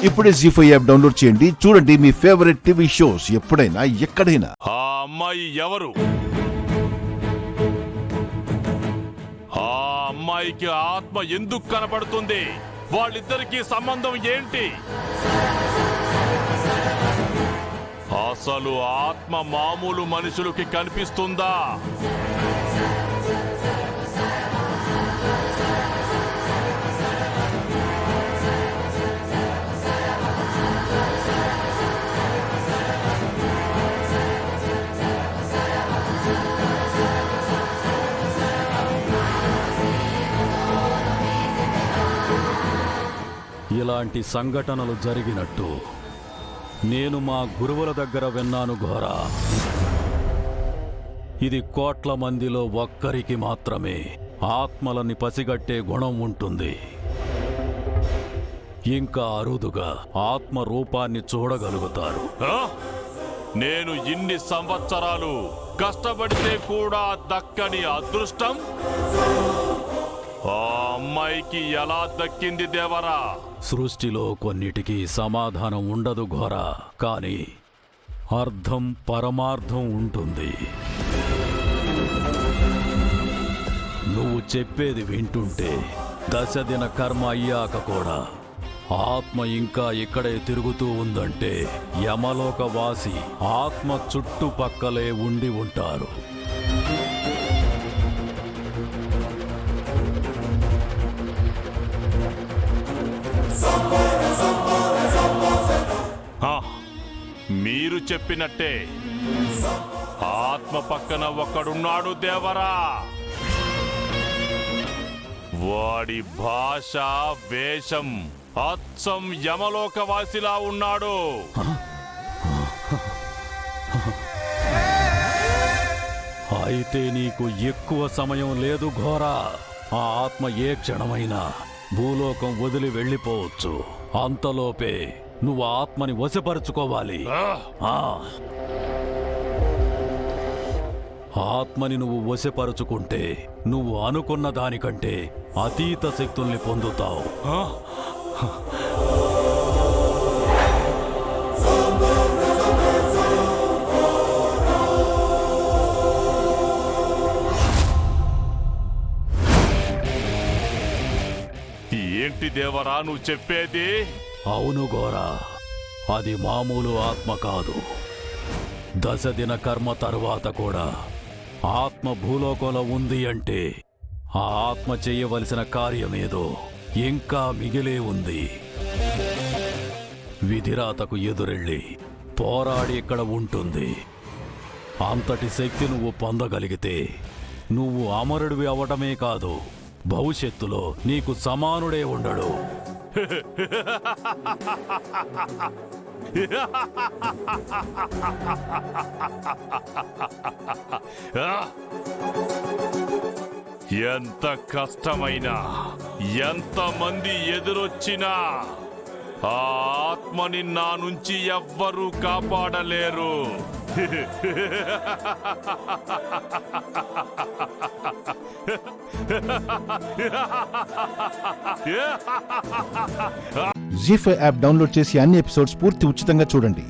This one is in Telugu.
ఇప్పుడే జీ5 యాప్ డౌన్లోడ్ చేయండి. చూడండి మీ ఫేవరెట్ టీవీ షోస్ ఎప్పుడైనా ఎక్కడైనా. ఆ అమ్మాయి ఎవరు? ఆ అమ్మాయికి ఆత్మ ఎందుకు కనపడుతుంది? వాళ్ళిద్దరికీ సంబంధం ఏంటి? అసలు ఆత్మ మామూలు మనుషులకి కనిపిస్తుందా? ఇలాంటి సంఘటనలు జరిగినట్టు నేను మా గురువుల దగ్గర విన్నాను ఘోరా. ఇది కోట్ల మందిలో ఒక్కరికి మాత్రమే ఆత్మలని పసిగట్టే గుణం ఉంటుంది. ఇంకా అరుదుగా ఆత్మ రూపాన్ని చూడగలుగుతారు. నేను ఇన్ని సంవత్సరాలు కష్టపడితే కూడా దక్కని అదృష్టం ఆ అమ్మాయికి ఎలా దక్కింది దేవరా? సృష్టిలో కొన్నిటికి సమాధానం ఉండదు ఘోరా, కానీ అర్థం పరమార్థం ఉంటుంది. నువ్వు చెప్పేది వింటుంటే 10 దిన కర్మ అయ్యాక కూడా ఆత్మ ఇంకా ఇక్కడే తిరుగుతూ ఉందంటే యమలోక వాసి ఆత్మ చుట్టుపక్కలే ఉండి ఉంటారు. మీరు చెప్పినట్టే ఆత్మ పక్కన ఒకడున్నాడు దేవరా. వాడి భాష వేషం అచ్చం యమలోకవాసిలా ఉన్నాడు. అయితే నీకు ఎక్కువ సమయం లేదు ఘోరా. ఆ ఆత్మ ఏ క్షణమైనా భూలోకం వదిలి వెళ్ళిపోవచ్చు. అంతలోపే నువ్వు ఆత్మని వశపరుచుకోవాలి. ఆత్మని నువ్వు వశపరుచుకుంటే నువ్వు అనుకున్న దానికంటే అతీత శక్తుల్ని పొందుతావు. ఏంటి దేవరా నువ్వు చెప్పేది? అవును ఘోరా, అది మామూలు ఆత్మ కాదు. 10 దిన కర్మ తరువాత కూడా ఆత్మ భూలోకంలో ఉంది అంటే ఆ ఆత్మ చేయవలసిన కార్యమేదో ఇంకా మిగిలే ఉంది. విధిరాతకు ఎదురెళ్ళి పోరాడి ఇక్కడ ఉంటుంది. అంతటి శక్తి నువ్వు పొందగలిగితే నువ్వు అమరుడివి అవటమే కాదు, భవిష్యత్తులో నీకు సమానుడే ఉండడు. ఎంత కష్టమైనా ఎంతమంది ఎదురొచ్చినా ఆ ఆత్మని నా నుంచి ఎవ్వరూ కాపాడలేరు. జీ5 యాప్ డౌన్లోడ్ చేసి అన్ని ఎపిసోడ్స్ పూర్తి ఉచితంగా చూడండి.